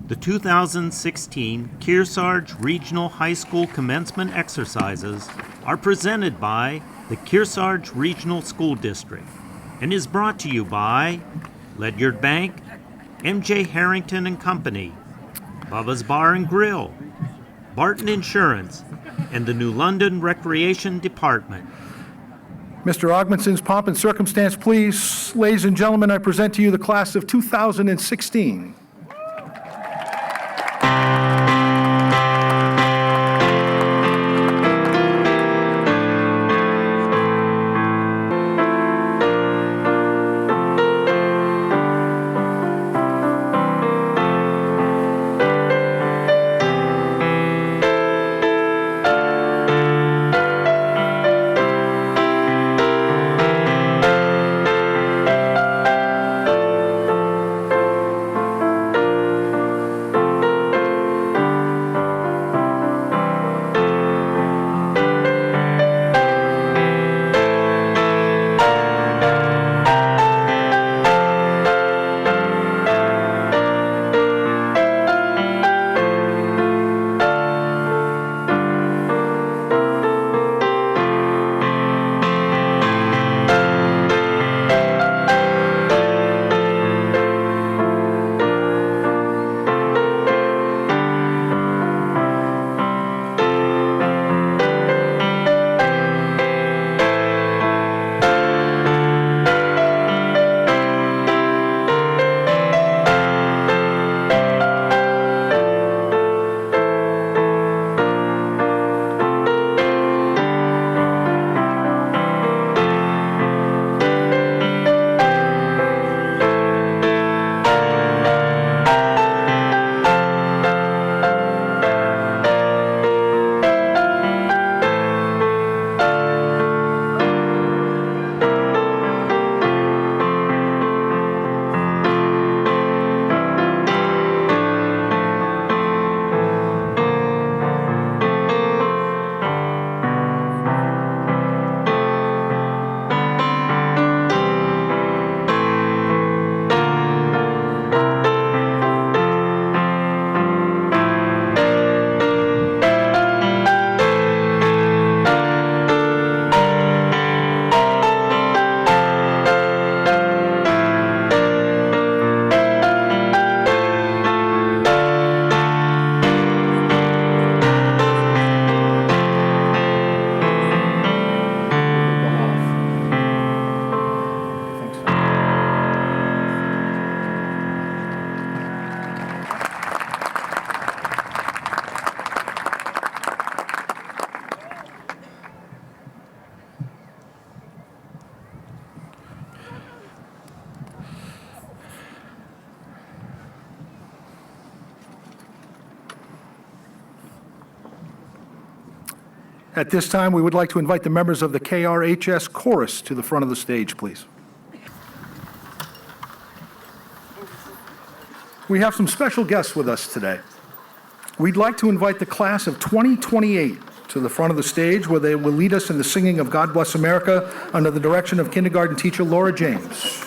The 2016 Kearsarge Regional High School Commencement Exercises are presented by the Kearsarge Regional School District and is brought to you by Ledyard Bank, MJ Harrington and Company, Bubba's Bar and Grill, Barton Insurance, and the New London Recreation Department. Mr. Augminson's pomp and circumstance, please. Ladies and gentlemen, I present to you the class of 2016. At this time, we would like to invite the members of the KRHS chorus to the front of the stage, please. We have some special guests with us today. We'd like to invite the class of 2028 to the front of the stage, where they will lead us in the singing of God Bless America under the direction of kindergarten teacher Laura James.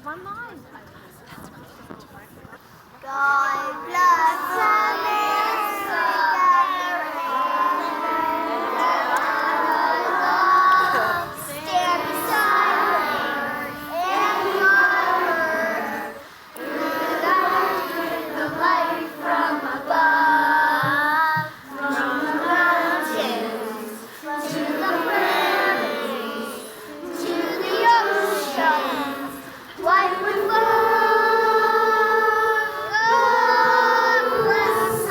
One line. God bless America. Stand beside and honor the light from above, from the mountains to the prairies to the ocean. White with gold, God bless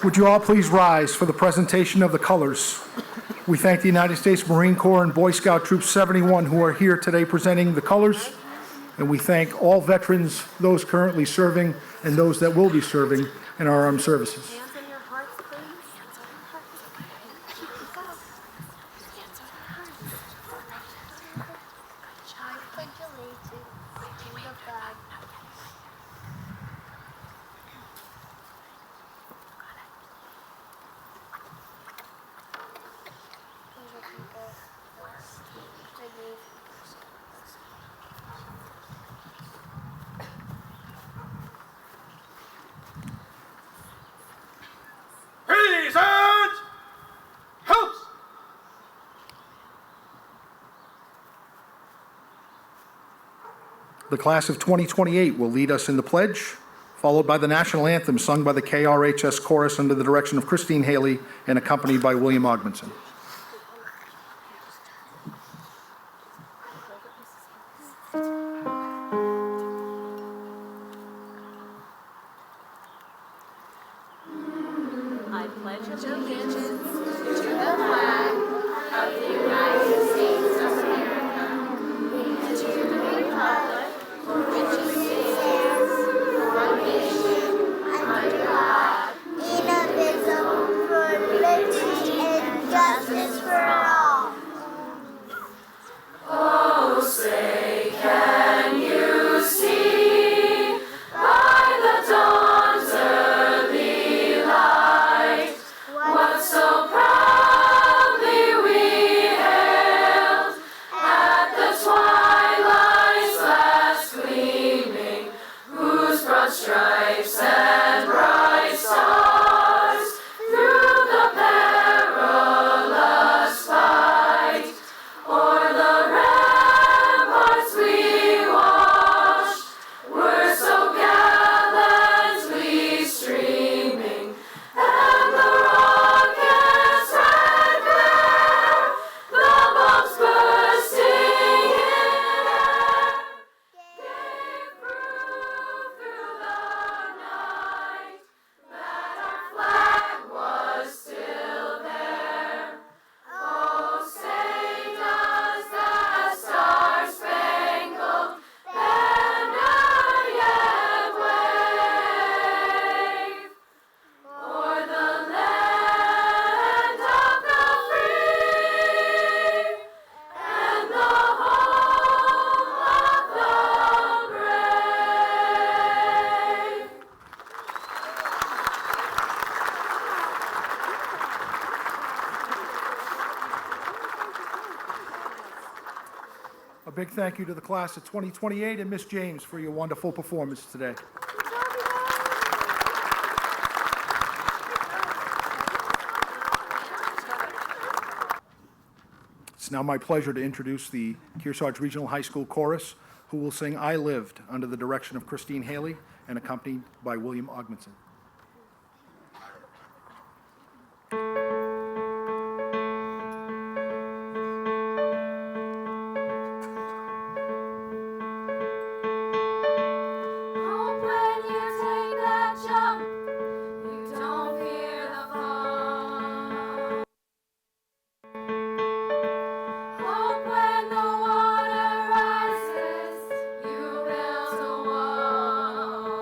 Would you all please rise for the presentation of the colors? We thank the United States Marine Corps and Boy Scout Troop 71 who are here today presenting the colors. And we thank all veterans, those currently serving, and those that will be serving in our armed services. Hands on your hearts, please. I pledge allegiance to the flag. Present! House! The class of 2028 will lead us in the pledge, followed by the national anthem sung by the KRHS chorus under the direction of Christine Haley and accompanied by William Ogmanson. I pledge allegiance To the flag of the United States of America and to the republic for which it stands, one nation, under God, indivisible, for liberty and justice for all. A big thank you to the class of 2028 and Miss James for your wonderful performance today. It's now my pleasure to introduce the Kearsarge Regional High School Chorus, who will sing I Lived under the direction of Christine Haley and accompanied by William Ogmanson. Hope when you take that jump, you don't fear the fall. Hope when the water rises, you build a wall.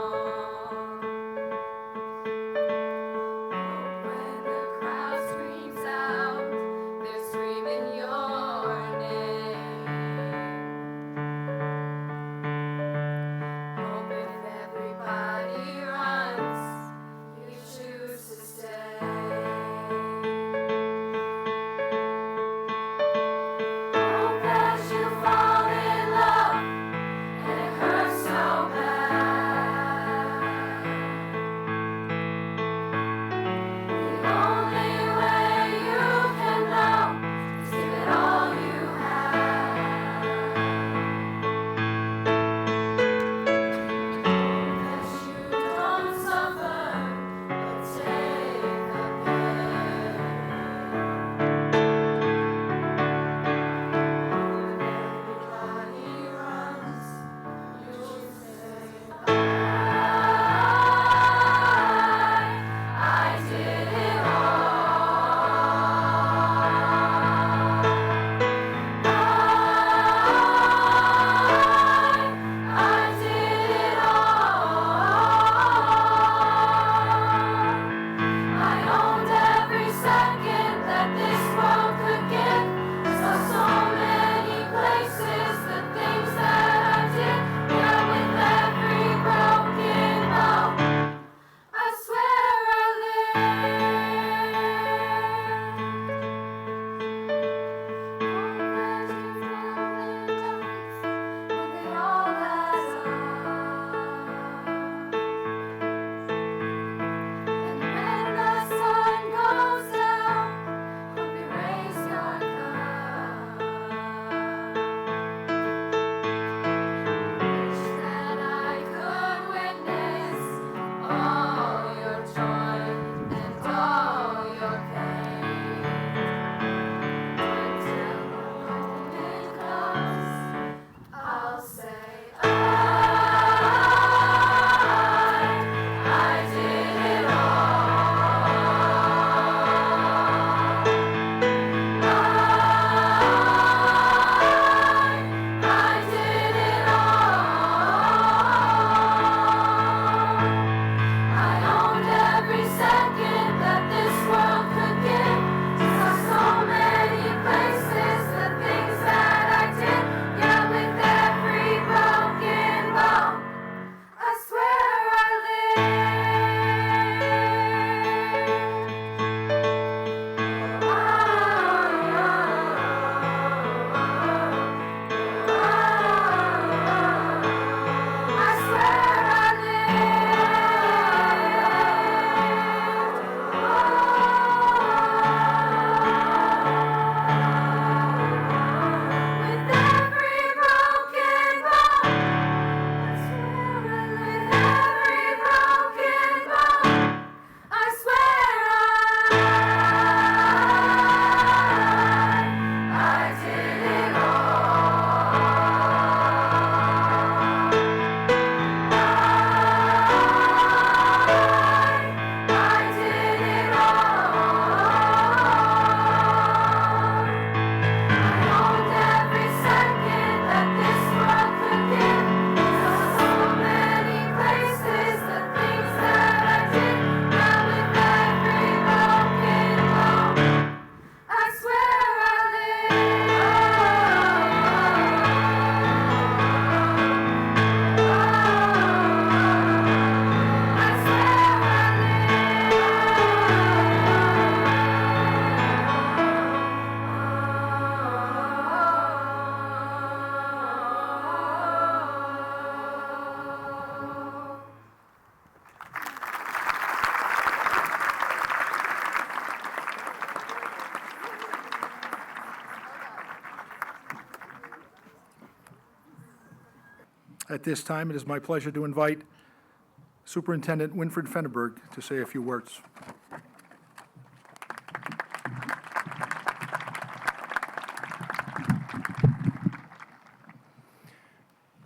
At this time, it is my pleasure to invite Superintendent Winfred Fenneberg to say a few words.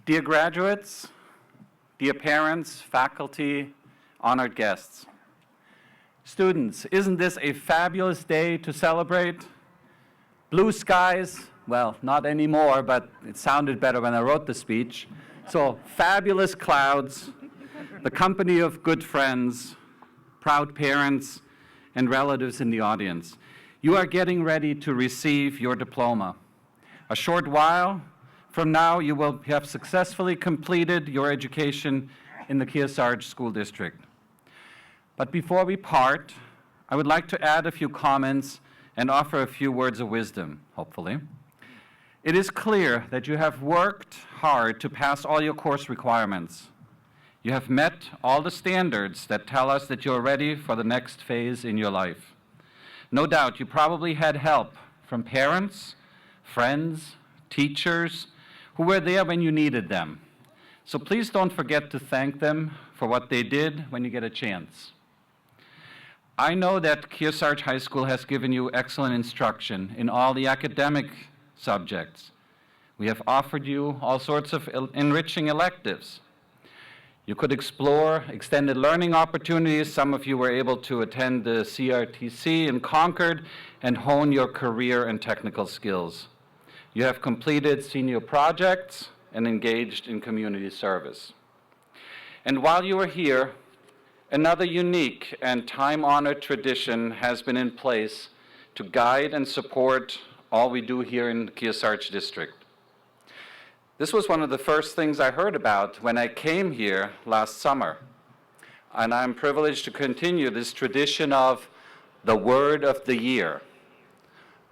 Dear graduates, dear parents, faculty, honored guests. Students, isn't this a fabulous day to celebrate? Blue skies, well, not anymore, but it sounded better when I wrote the speech. So, fabulous clouds, the company of good friends, proud parents, and relatives in the audience. You are getting ready to receive your diploma. A short while from now, you will have successfully completed your education in the KRHS School District. But before we part, I would like to add a few comments and offer a few words of wisdom, hopefully. It is clear that you have worked hard to pass all your course requirements. You have met all the standards that tell us that you're ready for the next phase in your life. No doubt you probably had help from parents, friends, teachers, who were there when you needed them. So please don't forget to thank them for what they did when you get a chance. I know that Kearsarge High School has given you excellent instruction in all the academic subjects. We have offered you all sorts of enriching electives. You could explore extended learning opportunities. Some of you were able to attend the CRTC in Concord and hone your career and technical skills. You have completed senior projects and engaged in community service. And while you are here, another unique and time-honored tradition has been in place to guide and support all we do here in the Kearsarge District. This was one of the first things I heard about when I came here last summer. And I'm privileged to continue this tradition of the Word of the Year.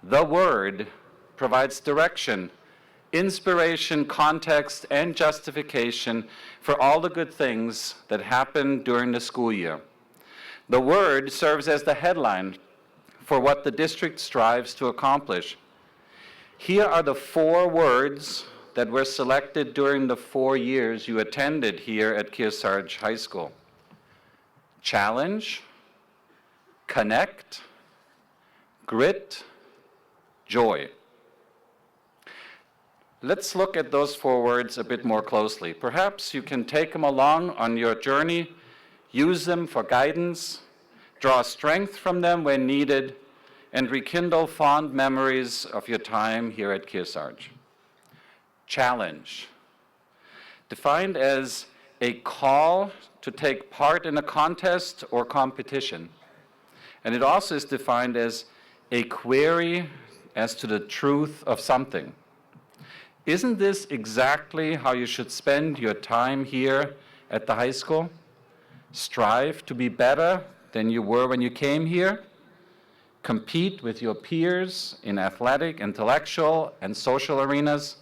The Word provides direction, inspiration, context, and justification for all the good things that happen during the school year. The Word serves as the headline for what the district strives to accomplish. Here are the 4 words that were selected during the 4 years you attended here at Kearsarge High School. Challenge, connect, grit, joy. Let's look at those 4 words a bit more closely. Perhaps you can take them along on your journey, use them for guidance, draw strength from them when needed, and rekindle fond memories of your time here at Kearsarge. Challenge, defined as a call to take part in a contest or competition. And it also is defined as a query as to the truth of something. Isn't this exactly how you should spend your time here at the high school? Strive to be better than you were when you came here. Compete with your peers in athletic, intellectual, and social arenas.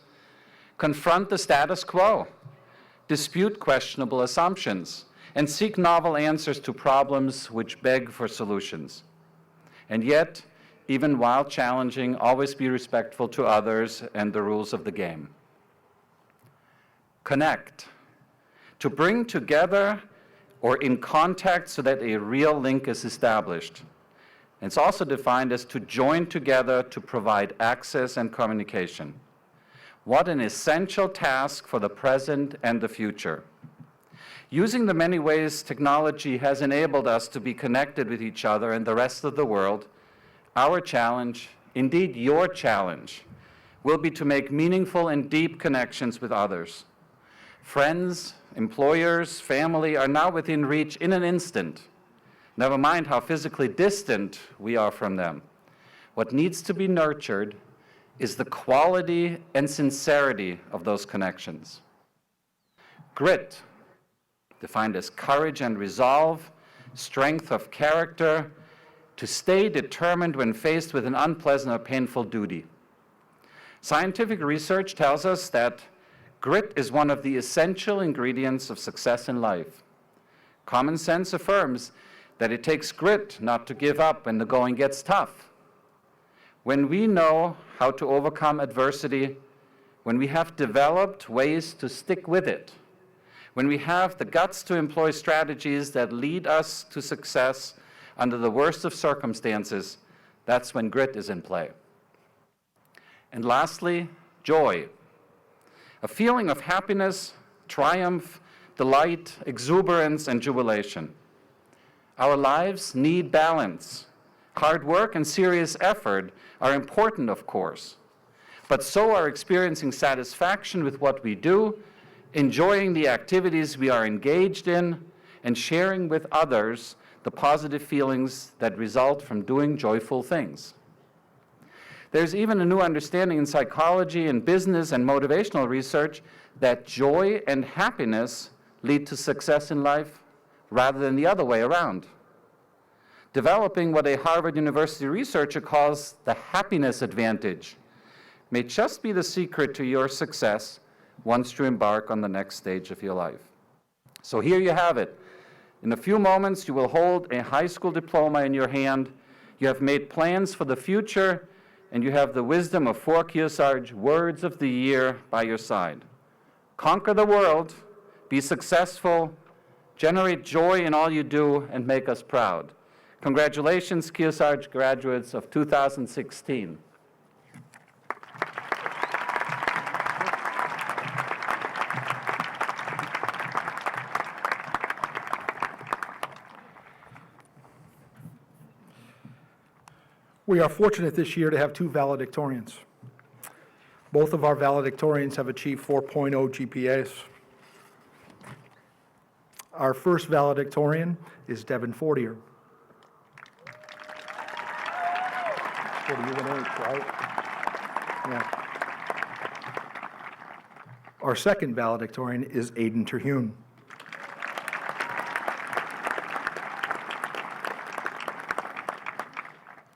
Confront the status quo. Dispute questionable assumptions. And seek novel answers to problems which beg for solutions. And yet, even while challenging, always be respectful to others and the rules of the game. Connect, to bring together or in contact so that a real link is established. And it's also defined as to join together to provide access and communication. What an essential task for the present and the future. Using the many ways technology has enabled us to be connected with each other and the rest of the world, our challenge, indeed your challenge, will be to make meaningful and deep connections with others. Friends, employers, family are now within reach in an instant. Never mind how physically distant we are from them. What needs to be nurtured is the quality and sincerity of those connections. Grit, defined as courage and resolve, strength of character, to stay determined when faced with an unpleasant or painful duty. Scientific research tells us that grit is one of the essential ingredients of success in life. Common sense affirms that it takes grit not to give up when the going gets tough. When we know how to overcome adversity, when we have developed ways to stick with it, when we have the guts to employ strategies that lead us to success under the worst of circumstances, that's when grit is in play. And lastly, joy. A feeling of happiness, triumph, delight, exuberance, and jubilation. Our lives need balance. Hard work and serious effort are important, of course, but so are experiencing satisfaction with what we do, enjoying the activities we are engaged in, and sharing with others the positive feelings that result from doing joyful things. There's even a new understanding in psychology and business and motivational research that joy and happiness lead to success in life rather than the other way around. Developing what a Harvard University researcher calls the happiness advantage may just be the secret to your success once you embark on the next stage of your life. So here you have it. In a few moments, you will hold a high school diploma in your hand. You have made plans for the future, and you have the wisdom of 4 Kearsarge words of the year by your side. Conquer the world, be successful, generate joy in all you do, and make us proud. Congratulations, Kearsarge graduates of 2016. We are fortunate this year to have 2 valedictorians. Both of our valedictorians have achieved 4.0 GPAs. Our first valedictorian is Devin Fortier. 41H, right? Yeah. Our second valedictorian is Aiden Terhune.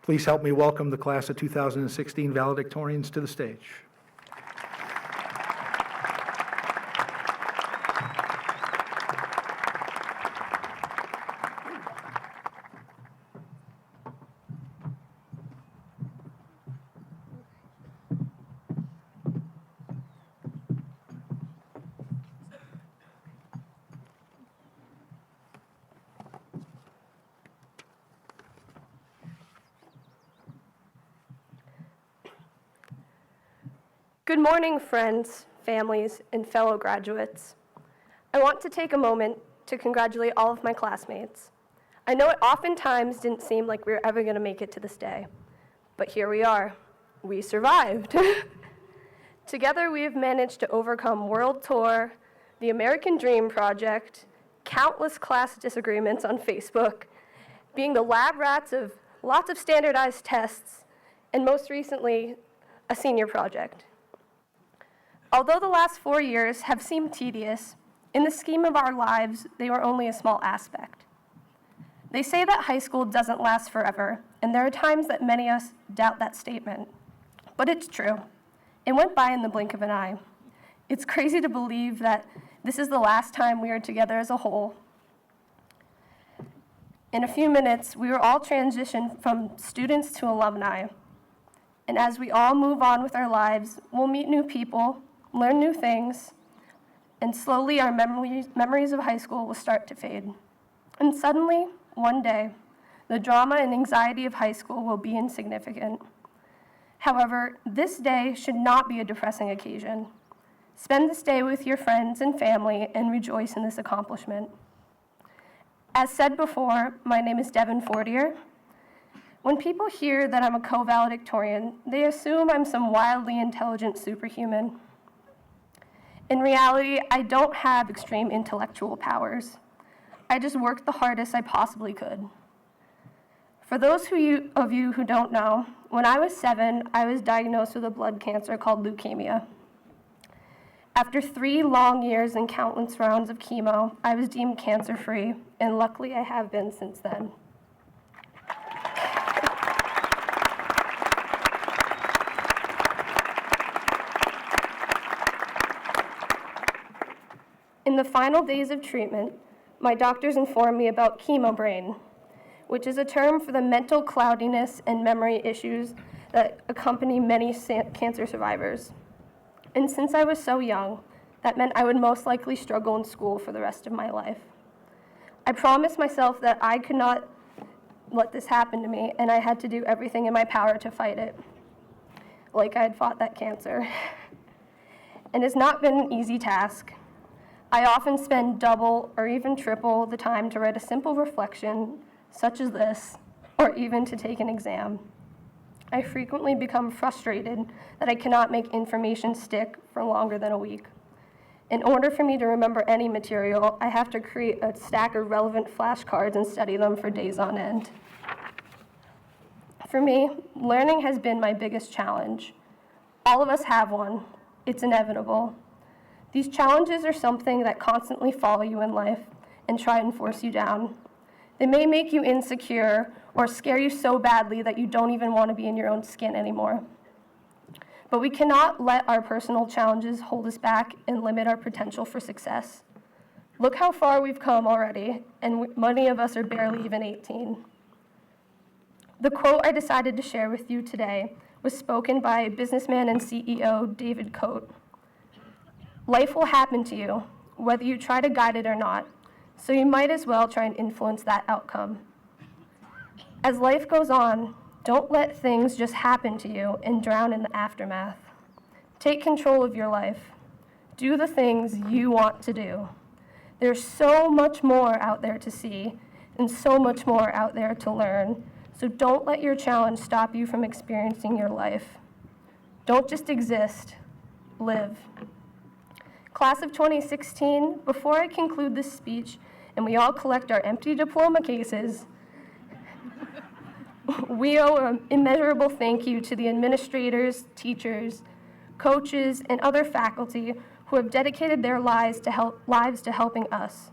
Please help me welcome the class of 2016 valedictorians to the stage. Good morning, friends, families, and fellow graduates. I want to take a moment to congratulate all of my classmates. I know it oftentimes didn't seem like we were ever going to make it to this day, but here we are. We survived. Together, we have managed to overcome World Tour, the American Dream Project, countless class disagreements on Facebook, being the lab rats of lots of standardized tests, and most recently, a senior project. Although the last 4 years have seemed tedious, in the scheme of our lives, they were only a small aspect. They say that high school doesn't last forever, and there are times that many of us doubt that statement. But it's true. It went by in the blink of an eye. It's crazy to believe that this is the last time we are together as a whole. In a few minutes, we will all transition from students to alumni. And as we all move on with our lives, we'll meet new people, learn new things, and slowly our memories of high school will start to fade. And suddenly, one day, the drama and anxiety of high school will be insignificant. However, this day should not be a depressing occasion. Spend this day with your friends and family and rejoice in this accomplishment. As said before, my name is Devin Fortier. When people hear that I'm a co-valedictorian, they assume I'm some wildly intelligent superhuman. In reality, I don't have extreme intellectual powers. I just worked the hardest I possibly could. For those of you who don't know, when I was 7, I was diagnosed with a blood cancer called leukemia. After 3 long years and countless rounds of chemo, I was deemed cancer-free, and luckily I have been since then. In the final days of treatment, my doctors informed me about chemo brain, which is a term for the mental cloudiness and memory issues that accompany many cancer survivors. And since I was so young, That meant I would most likely struggle in school for the rest of my life. I promised myself that I could not let this happen to me, and I had to do everything in my power to fight it, like I had fought that cancer. And it's not been an easy task. I often spend double or even triple the time to write a simple reflection, such as this, or even to take an exam. I frequently become frustrated that I cannot make information stick for longer than a week. In order for me to remember any material, I have to create a stack of relevant flashcards and study them for days on end. For me, learning has been my biggest challenge. All of us have one. It's inevitable. These challenges are something that constantly follow you in life and try and force you down. They may make you insecure or scare you so badly that you don't even want to be in your own skin anymore. But we cannot let our personal challenges hold us back and limit our potential for success. Look how far we've come already, and many of us are barely even 18. The quote I decided to share with you today was spoken by businessman and CEO David Coate. Life will happen to you, whether you try to guide it or not, so you might as well try and influence that outcome. As life goes on, don't let things just happen to you and drown in the aftermath. Take control of your life. Do the things you want to do. There's so much more out there to see and so much more out there to learn, so don't let your challenge stop you from experiencing your life. Don't just exist, live. Class of 2016, before I conclude this speech and we all collect our empty diploma cases, we owe an immeasurable thank you to the administrators, teachers, coaches, and other faculty who have dedicated their lives to helping us,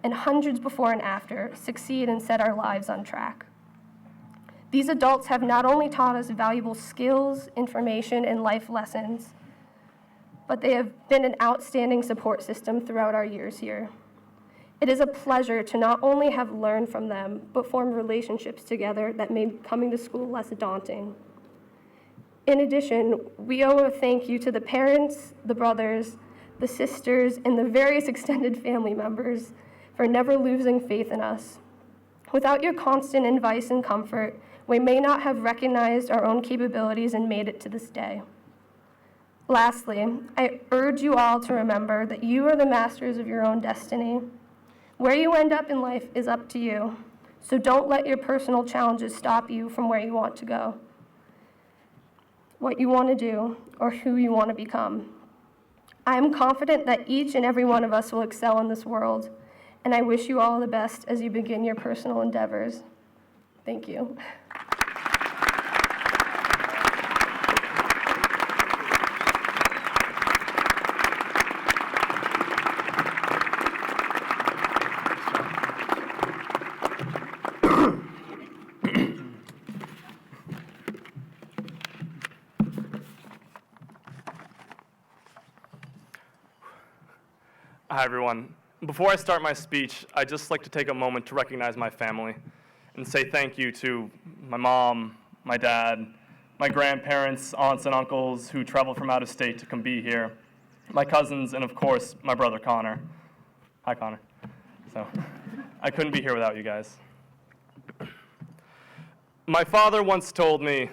and hundreds before and after, succeed and set our lives on track. These adults have not only taught us valuable skills, information, and life lessons, but they have been an outstanding support system throughout our years here. It is a pleasure to not only have learned from them, but form relationships together that made coming to school less daunting. In addition, we owe a thank you to the parents, the brothers, the sisters, and the various extended family members for never losing faith in us. Without your constant advice and comfort, we may not have recognized our own capabilities and made it to this day. Lastly, I urge you all to remember that you are the masters of your own destiny. Where you end up in life is up to you, so don't let your personal challenges stop you from where you want to go, what you want to do, or who you want to become. I am confident that each and every one of us will excel in this world, and I wish you all the best as you begin your personal endeavors. Thank you. Hi, everyone. Before I start my speech, I'd just like to take a moment to recognize my family and say thank you to my mom, my dad, my grandparents, aunts, and uncles who traveled from out of state to come be here, my cousins, and of course, my brother Connor. Hi, Connor. So, I couldn't be here without you guys. My father once told me,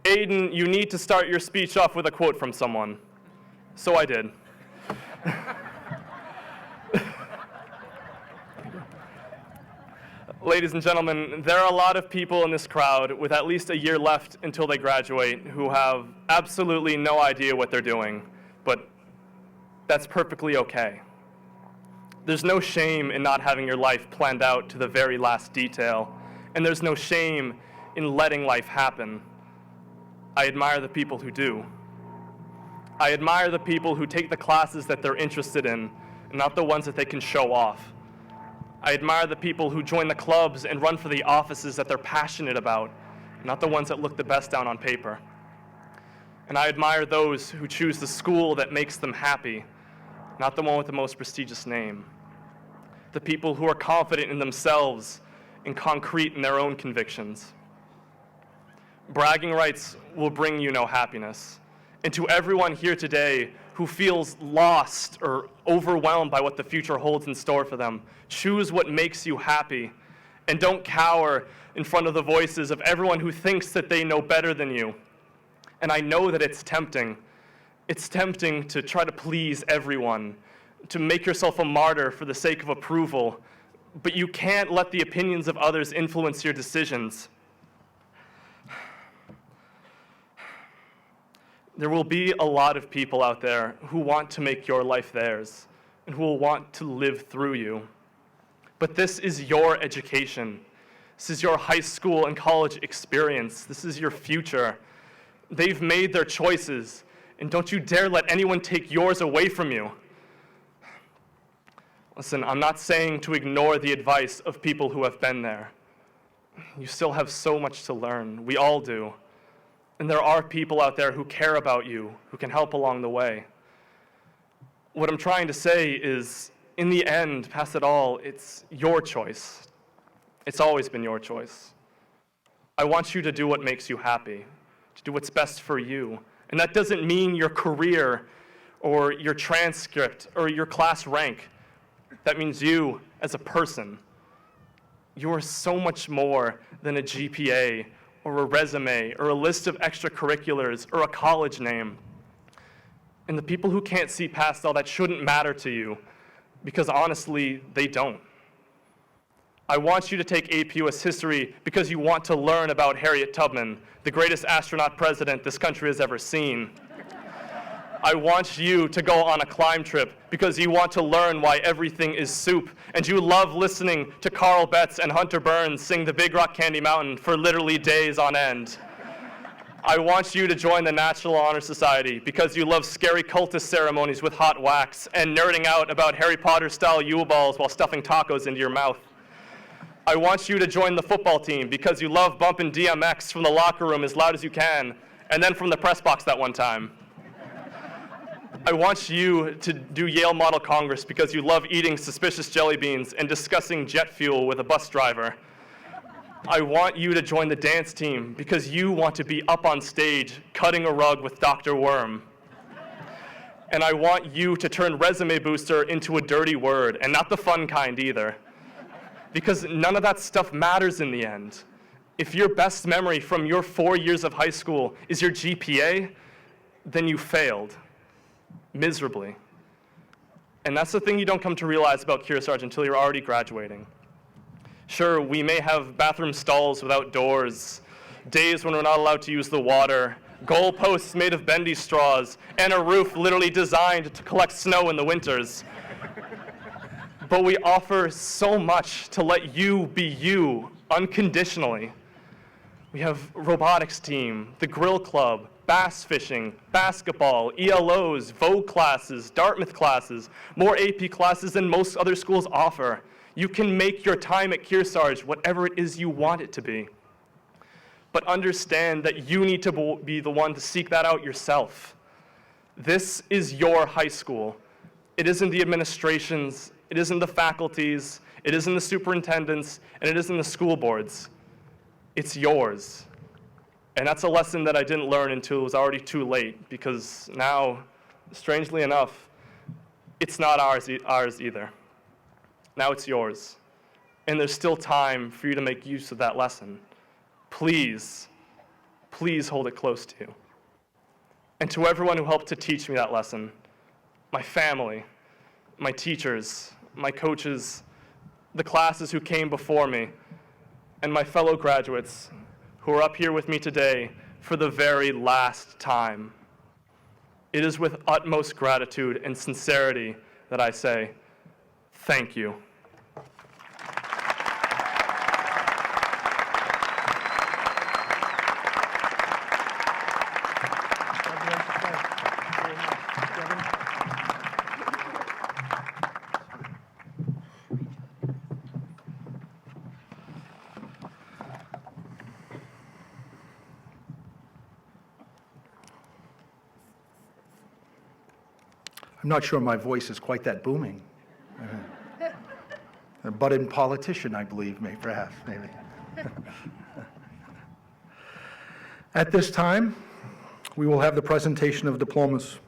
"Aiden, you need to start your speech off with a quote from someone." So I did. Ladies and gentlemen, there are a lot of people in this crowd with at least a year left until they graduate who have absolutely no idea what they're doing, but that's perfectly okay. There's no shame in not having your life planned out to the very last detail, and there's no shame in letting life happen. I admire the people who do. I admire the people who take the classes that they're interested in, and not the ones that they can show off. I admire the people who join the clubs and run for the offices that they're passionate about, not the ones that look the best down on paper. And I admire those who choose the school that makes them happy, not the one with the most prestigious name. The people who are confident in themselves and concrete in their own convictions. Bragging rights will bring you no happiness. And to everyone here today who feels lost or overwhelmed by what the future holds in store for them. Choose what makes you happy, and don't cower in front of the voices of everyone who thinks that they know better than you. And I know that it's tempting. It's tempting to try to please everyone, to make yourself a martyr for the sake of approval, but you can't let the opinions of others influence your decisions. There will be a lot of people out there who want to make your life theirs and who will want to live through you. But this is your education. This is your high school and college experience. This is your future. They've made their choices, and don't you dare let anyone take yours away from you. Listen, I'm not saying to ignore the advice of people who have been there. You still have so much to learn. We all do. And there are people out there who care about you, who can help along the way. What I'm trying to say is, in the end, past it all, it's your choice. It's always been your choice. I want you to do what makes you happy, to do what's best for you. And that doesn't mean your career or your transcript or your class rank. That means you as a person. You are so much more than a GPA or a resume or a list of extracurriculars or a college name. And the people who can't see past all that shouldn't matter to you, because honestly, they don't. I want you to take AP US history because you want to learn about Harriet Tubman, the greatest astronaut president this country has ever seen. I want you to go on a climb trip because you want to learn why everything is soup, and you love listening to Carl Betts and Hunter Burns sing the Big Rock Candy Mountain for literally days on end. I want you to join the National Honor Society because you love scary cultist ceremonies with hot wax and nerding out about Harry Potter-style Yule balls while stuffing tacos into your mouth. I want you to join the football team because you love bumping DMX from the locker room as loud as you can, and then from the press box that one time. I want you to do Yale Model Congress because you love eating suspicious jelly beans and discussing jet fuel with a bus driver. I want you to join the dance team because you want to be up on stage cutting a rug with Dr. Worm. And I want you to turn Resume Booster into a dirty word, and not the fun kind either. Because none of that stuff matters in the end. If your best memory from your 4 years of high school is your GPA, then you failed. Miserably. And that's the thing you don't come to realize about Kearsarge until you're already graduating. Sure, we may have bathroom stalls without doors, days when we're not allowed to use the water, goalposts made of bendy straws, and a roof literally designed to collect snow in the winters. But we offer so much to let you be you unconditionally. We have robotics team, the grill club, bass fishing, basketball, ELOs, Vogue classes, Dartmouth classes, more AP classes than most other schools offer. You can make your time at Kearsarge whatever it is you want it to be. But understand that you need to be the one to seek that out yourself. This is your high school. It isn't the administration's, it isn't the faculty's, it isn't the superintendent's, and it isn't the school board's. It's yours. And that's a lesson that I didn't learn until it was already too late, because now, strangely enough, it's not ours either. Now it's yours. And there's still time for you to make use of that lesson. Please, please hold it close to you. And to everyone who helped to teach me that lesson, my family, my teachers, my coaches, the classes who came before me, and my fellow graduates who are up here with me today for the very last time. It is with utmost gratitude and sincerity that I say, thank you. I'm not sure my voice is quite that booming. A budding politician, I believe, perhaps. At this time, we will have the presentation of diplomas.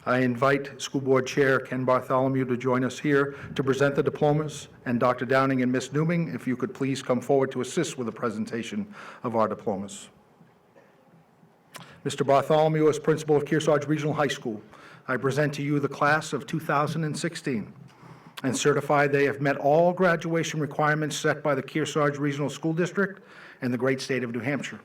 I invite School Board Chair Ken Bartholomew to join us here to present the diplomas, and Dr. Downing and Ms. Newman, if you could please come forward to assist with the presentation of our diplomas. Mr. Bartholomew is principal of Kearsarge Regional High School. I present to you the class of 2016 and certify they have met all graduation requirements set by the Kearsarge Regional School District and the great state of New Hampshire.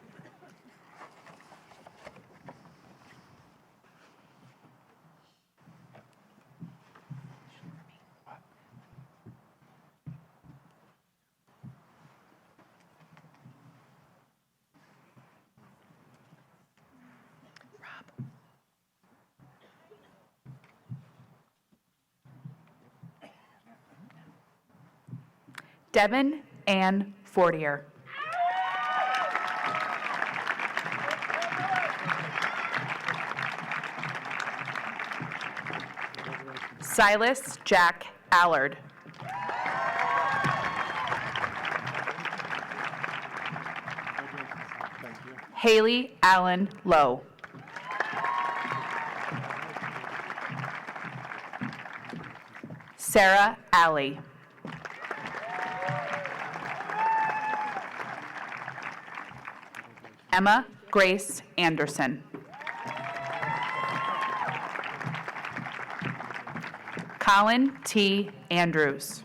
Devin Ann Fortier. Silas Jack Allard. Haley Allen Lowe. Sarah Alley. Emma Grace Anderson. Colin T. Andrews.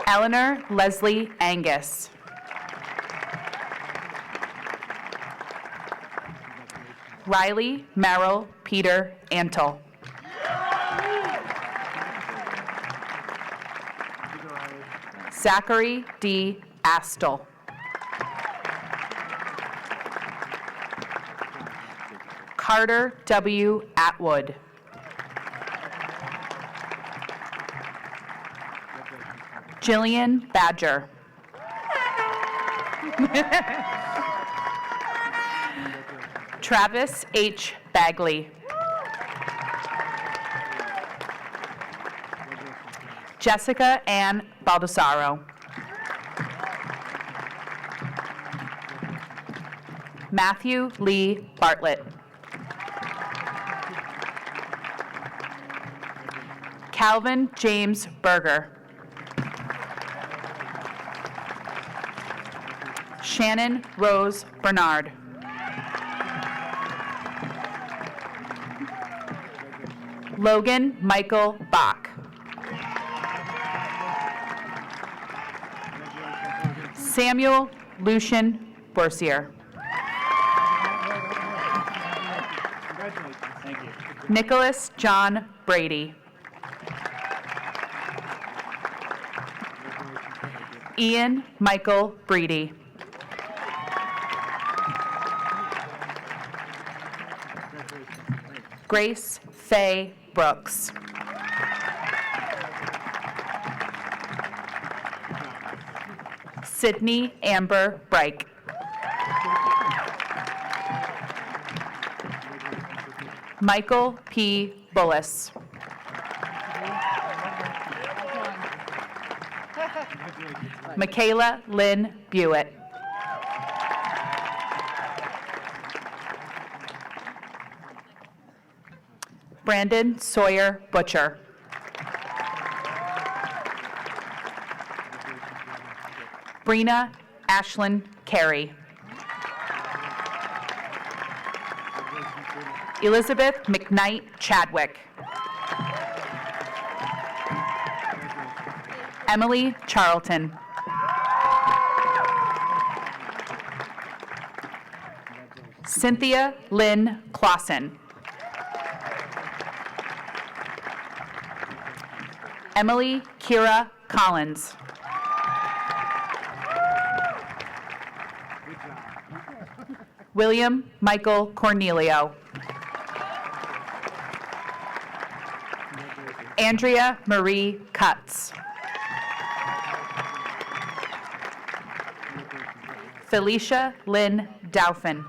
Eleanor Leslie Angus. Riley Merrill Peter Antle. Zachary D. Astle. Carter W. Atwood. Jillian Badger. Travis H. Bagley. Jessica Ann Baldessaro. Matthew Lee Bartlett. Calvin James Berger. Shannon Rose Bernard. Logan Michael Bach. Samuel Lucian Borsier. Nicholas John Brady. Ian Michael Breedy. Grace Faye Brooks. Sydney Amber Breik. Michael P. Bullis. Michaela Lynn Buitt. Brandon Sawyer Butcher. Brina Ashlyn Carey. Elizabeth McKnight Chadwick. Emily Charlton. Cynthia Lynn Clausen. Emily Kira Collins. William Michael Cornelio. Andrea Marie Cutts. Felicia Lynn Dauphin.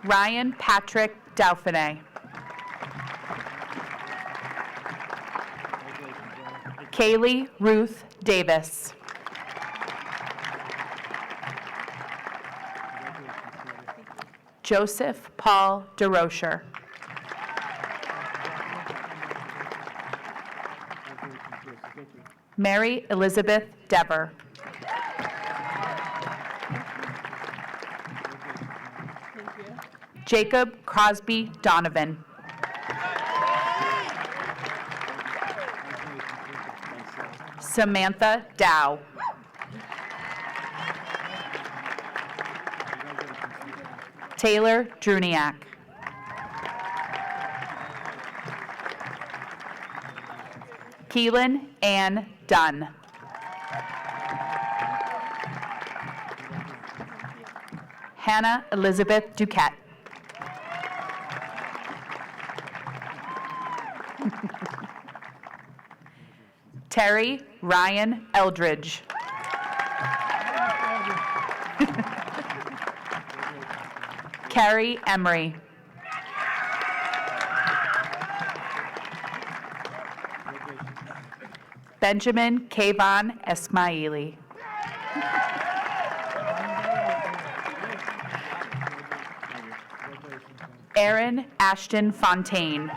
Ryan Patrick Dauphiné. Kaylee Ruth Davis. Joseph Paul DeRocher. Mary Elizabeth Dever. Jacob Crosby Donovan. Samantha Dow. Taylor Druniak. Keelan Ann Dunn. Hannah Elizabeth Duquette. Terry Ryan Eldridge. Carrie Emery. Benjamin Kayvon Esmaili. Aaron Ashton Fontaine.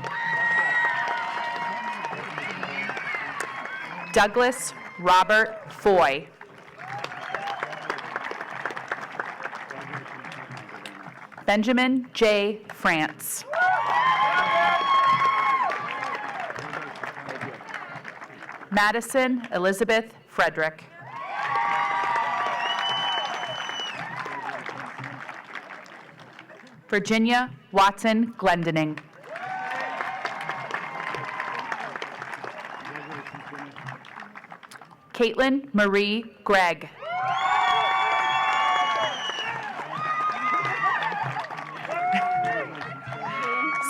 Douglas Robert Foy. Benjamin J. France. Madison Elizabeth Frederick. Virginia Watson Glendening. Caitlin Marie Gregg.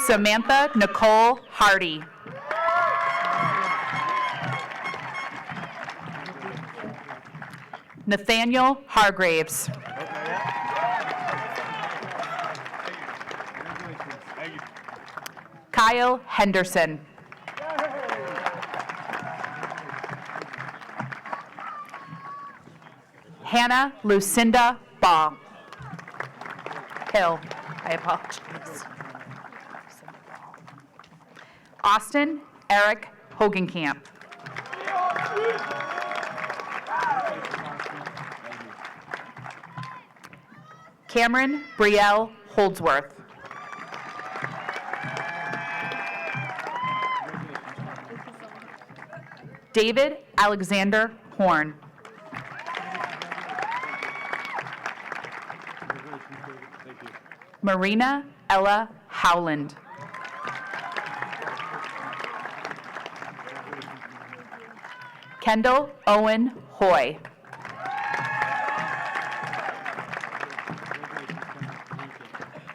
Samantha Nicole Hardy. Nathaniel Hargraves. Kyle Henderson. Hannah Lucinda Ball. Hill, I apologize. Austin Eric Hogenkamp. Cameron Brielle Holdsworth. David Alexander Horn. Marina Ella Howland. Kendall Owen Hoy.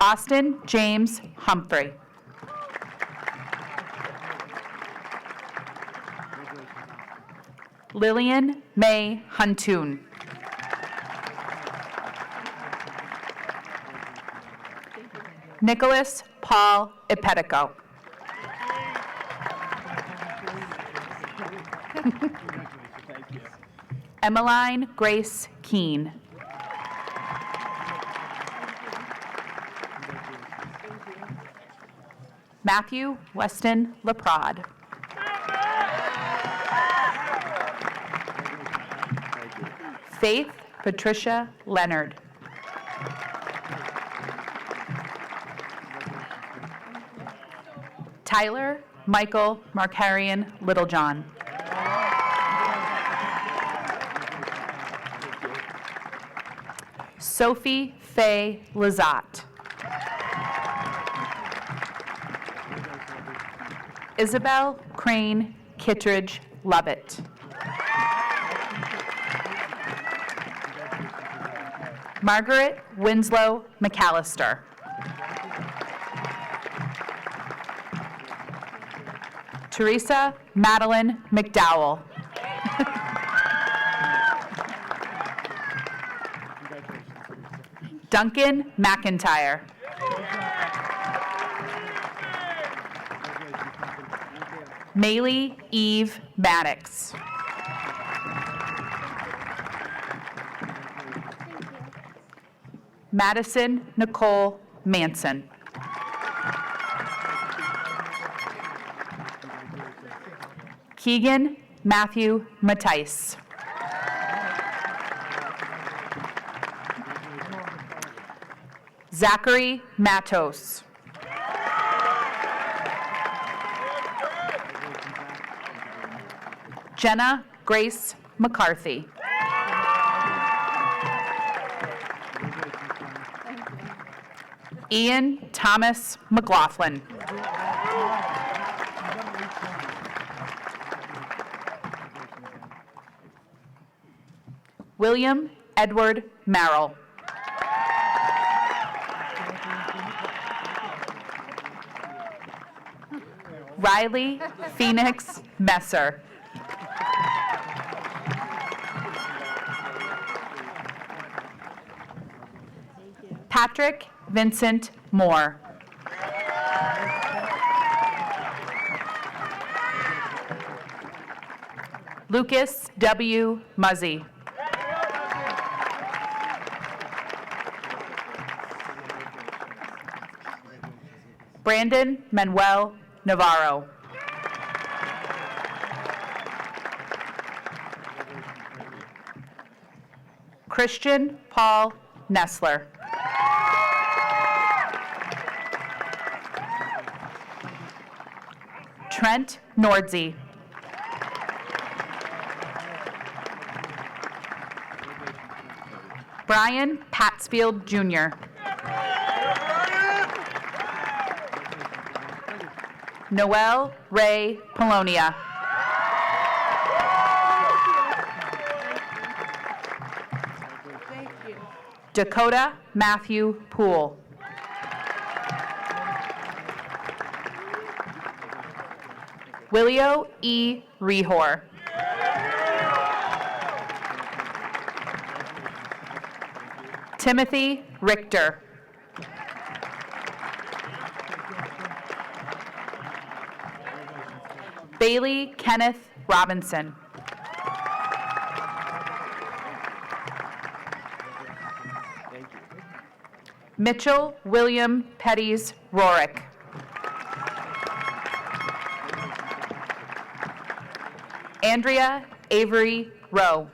Austin James Humphrey. Lillian May Huntoon. Nicholas Paul Ipetico. Emmeline Grace Keene. Matthew Weston Laprade. Faith Patricia Leonard. Tyler Michael Markarian Littlejohn. Sophie Faye Lazat. Isabel Crane Kittredge Lovett. Margaret Winslow McAllister. Teresa Madeline McDowell. Duncan McIntyre. Maylee Eve Maddox. Madison Nicole Manson. Keegan Matthew Mattice. Zachary Matos. Jenna Grace McCarthy. Ian Thomas McLaughlin. William Edward Merrill. Riley Phoenix Messer. Patrick Vincent Moore. Lucas W. Muzzy. Brandon Manuel Navarro. Christian Paul Nessler. Trent Nordsey. Brian Patsfield Jr. Noel Ray Polonia. Dakota Matthew Poole. Willio E. Rehor. Timothy Richter. Bailey Kenneth Robinson. Mitchell William Petties Rorick. Andrea Avery Rowe.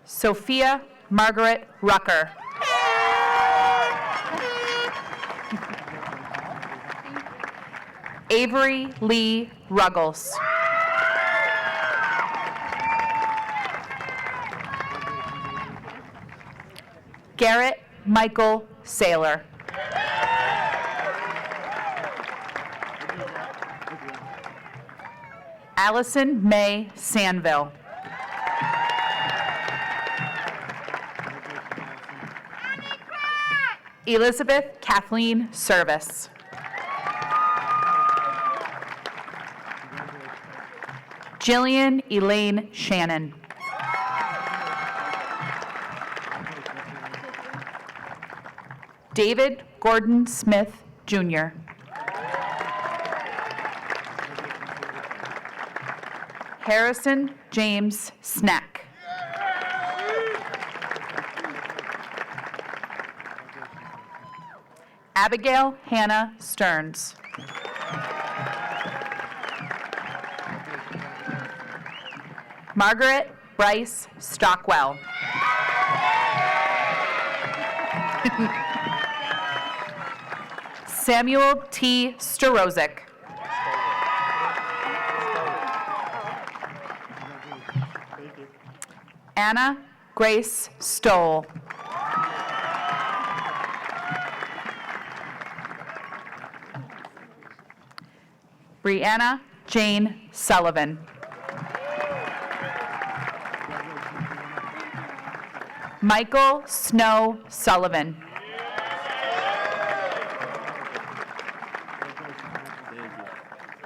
Sophia Margaret Rucker. Avery Lee Ruggles. Garrett Michael Saylor. Allison May Sanville. Elizabeth Kathleen Service. Jillian Elaine Shannon. David Gordon Smith, Jr. Harrison James Snack. Abigail Hannah Stearns. Margaret Bryce Stockwell. Samuel T. Starozik. Anna Grace Stoll. Brianna Jane Sullivan. Michael Snow Sullivan.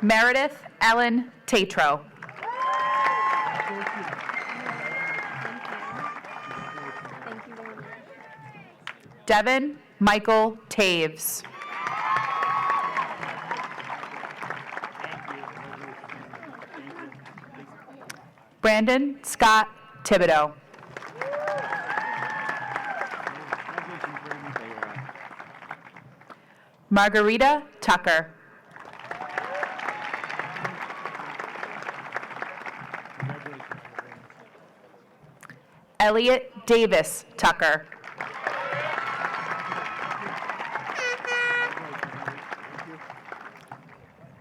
Meredith Ellen Tatro. Devin Michael Taves. Brandon Scott Thibodeau. Margarita Tucker. Elliot Davis Tucker.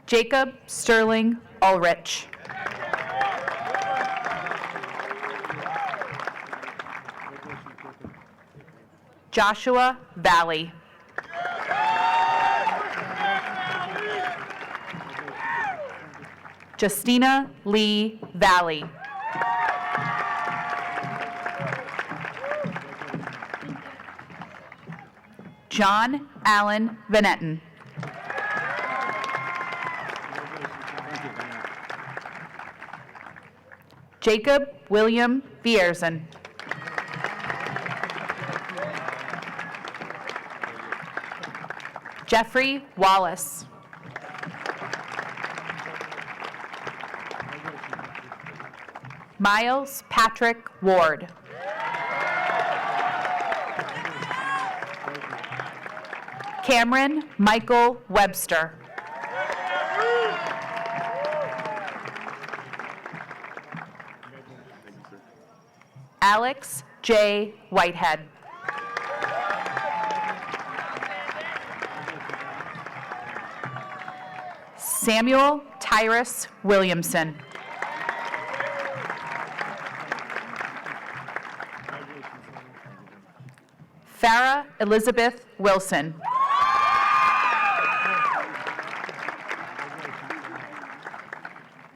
Jacob Sterling Ulrich. Joshua Valley. Justina Lee Valley. John Allen Vanetten. Jacob William Viersen. Jeffrey Wallace. Miles Patrick Ward. Cameron Michael Webster. Alex J. Whitehead. Samuel Tyrus Williamson. Farah Elizabeth Wilson.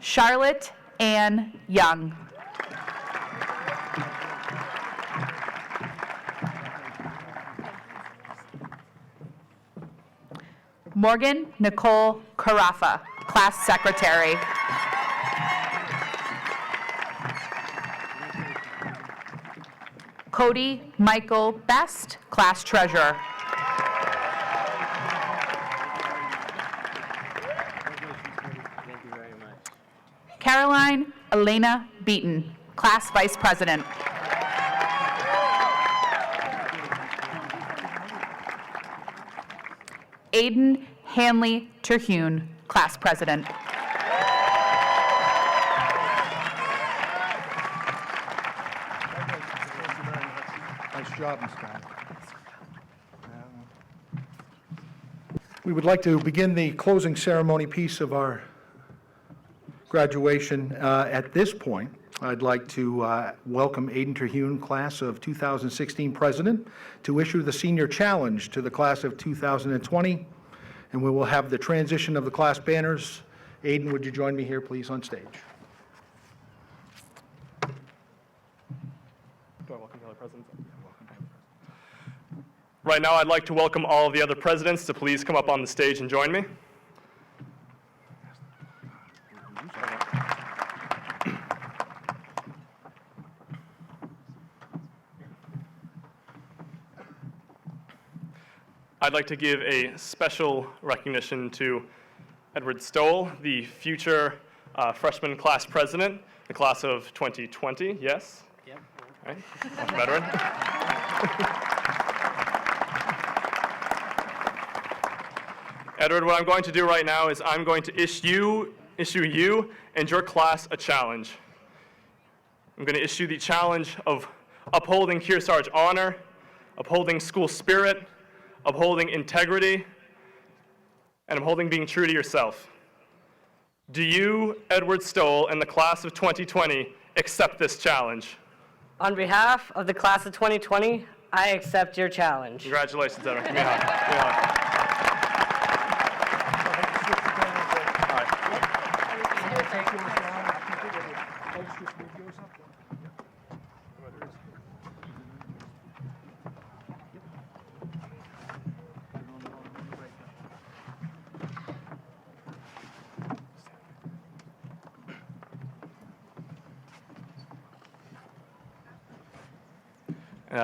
Charlotte Ann Young. Morgan Nicole Carafa, Class Secretary. Cody Michael Best, Class Treasurer. Caroline Elena Beaton, Class Vice President. Aiden Hanley Terhune, Class President. Nice job, Ms. Khan. We would like to begin the closing ceremony piece of our graduation. At this point, I'd like to welcome Aiden Terhune, Class of 2016 President, to issue the Senior Challenge to the Class of 2020, and we will have the transition of the class banners. Aiden, would you join me here, please, on stage? Do I welcome the other presidents? Right now, I'd like to welcome all of the other presidents to please come up on the stage and join me. I'd like to give a special recognition to Edward Stoll, the future freshman class president, the class of 2020. Yes? Yep. All right. Welcome, Edward. Edward, what I'm going to do right now is I'm going to issue you and your class a challenge. I'm going to issue the challenge of upholding Kearsarge honor, upholding school spirit, upholding integrity, and upholding being true to yourself. Do you, Edward Stoll, and the class of 2020 accept this challenge? On behalf of the class of 2020, I accept your challenge. Congratulations, Edward. Give me a hug. Give me a hug.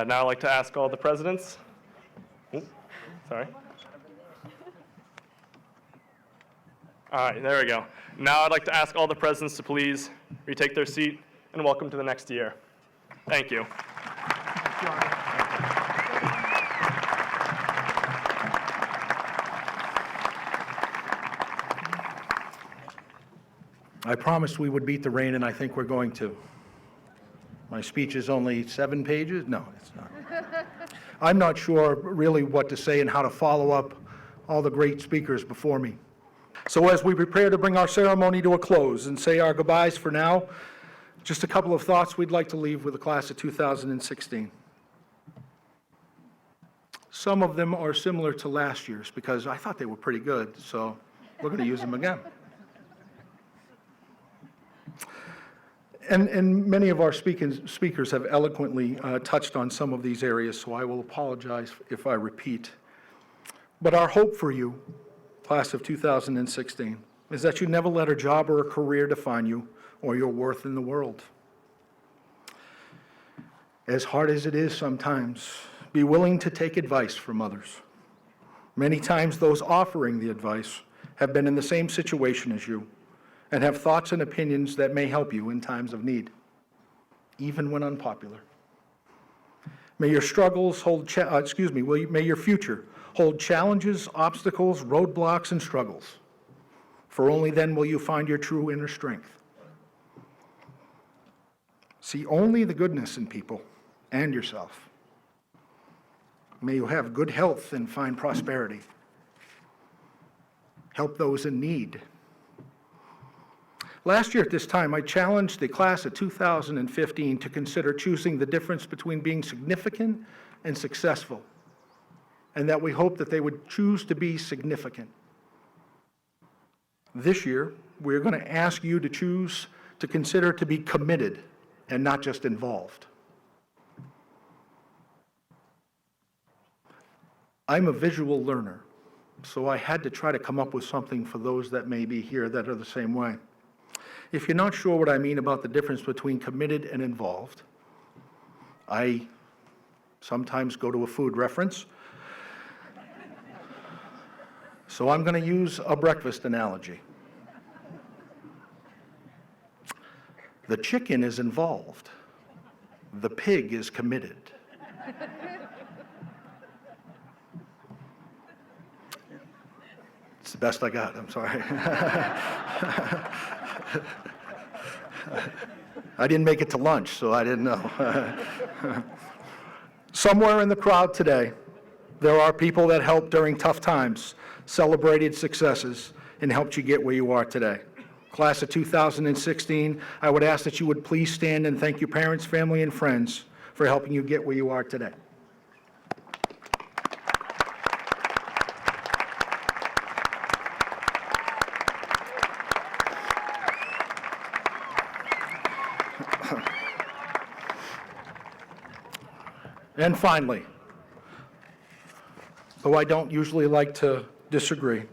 Now I'd like to ask all the presidents. Sorry. All right, there we go. Now I'd like to ask all the presidents to please retake their seat and welcome to the next year. Thank you. I promised we would beat the rain, and I think we're going to. My speech is only 7 pages? No, it's not. I'm not sure really what to say and how to follow up all the great speakers before me. So as we prepare to bring our ceremony to a close and say our goodbyes for now, just a couple of thoughts we'd like to leave with the class of 2016. Some of them are similar to last year's because I thought they were pretty good, so we're going to use them again. And many of our speakers have eloquently touched on some of these areas, so I will apologize if I repeat. But our hope for you, class of 2016, is that you never let a job or a career define you or your worth in the world. As hard as it is sometimes, be willing to take advice from others. Many times those offering the advice have been in the same situation as you and have thoughts and opinions that may help you in times of need, even when unpopular. May your struggles hold, may your future hold challenges, obstacles, roadblocks, and struggles, for only then will you find your true inner strength. See only the goodness in people and yourself. May you have good health and find prosperity. Help those in need. Last year at this time, I challenged the class of 2015 to consider choosing the difference between being significant and successful, and that we hope that they would choose to be significant. This year, we're going to ask you to choose to consider to be committed and not just involved. I'm a visual learner, so I had to try to come up with something for those that may be here that are the same way. If you're not sure what I mean about the difference between committed and involved, I sometimes go to a food reference. So I'm going to use a breakfast analogy. The chicken is involved. The pig is committed. It's the best I got, I'm sorry. I didn't make it to lunch, so I didn't know. Somewhere in the crowd today, there are people that helped during tough times, celebrated successes, and helped you get where you are today. Class of 2016, I would ask that you would please stand and thank your parents, family, and friends for helping you get where you are today. And finally, though I don't usually like to disagree,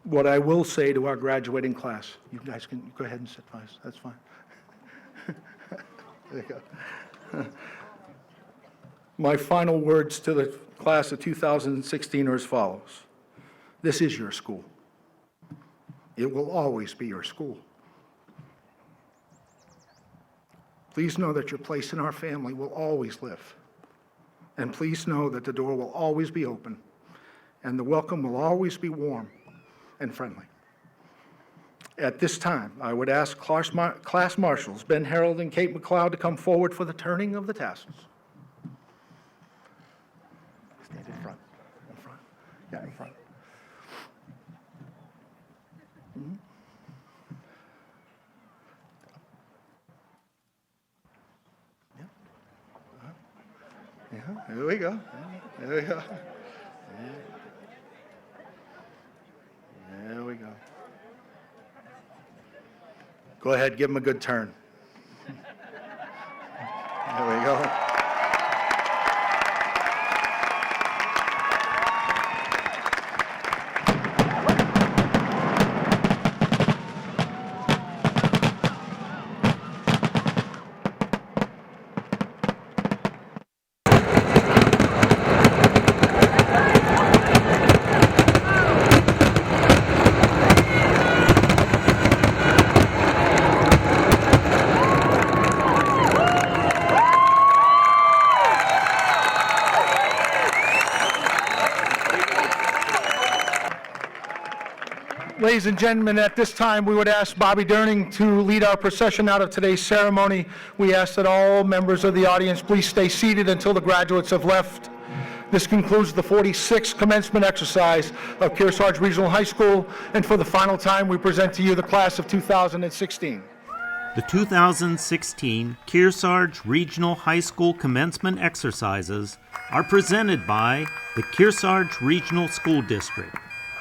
what I will say to our graduating class, you guys can go ahead and sit, please, that's fine. There you go. My final words to the class of 2016 are as follows. This is your school. It will always be your school. Please know that your place in our family will always live. And please know that the door will always be open and the welcome will always be warm and friendly. At this time, I would ask class marshals Ben Harold and Kate McLeod to come forward for the turning of the tassels. Stand in front. In front. Yeah, in front. Mm-hmm. Yeah, here we go. Yeah, there we go. Yeah. There we go. Go ahead, give them a good turn. There we go. Ladies and gentlemen, at this time, we would ask Bobby Durning to lead our procession out of today's ceremony. We ask that all members of the audience please stay seated until the graduates have left. This concludes the 46th commencement exercise of Kearsarge Regional High School, and for the final time, we present to you the class of 2016. The 2016 Kearsarge Regional High School commencement exercises are presented by the Kearsarge Regional School District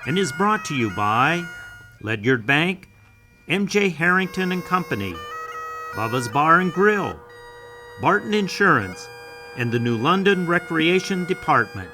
and is brought to you by Ledyard Bank, M.J. Harrington and Company, Bubba's Bar and Grill, Barton Insurance, and the New London Recreation Department.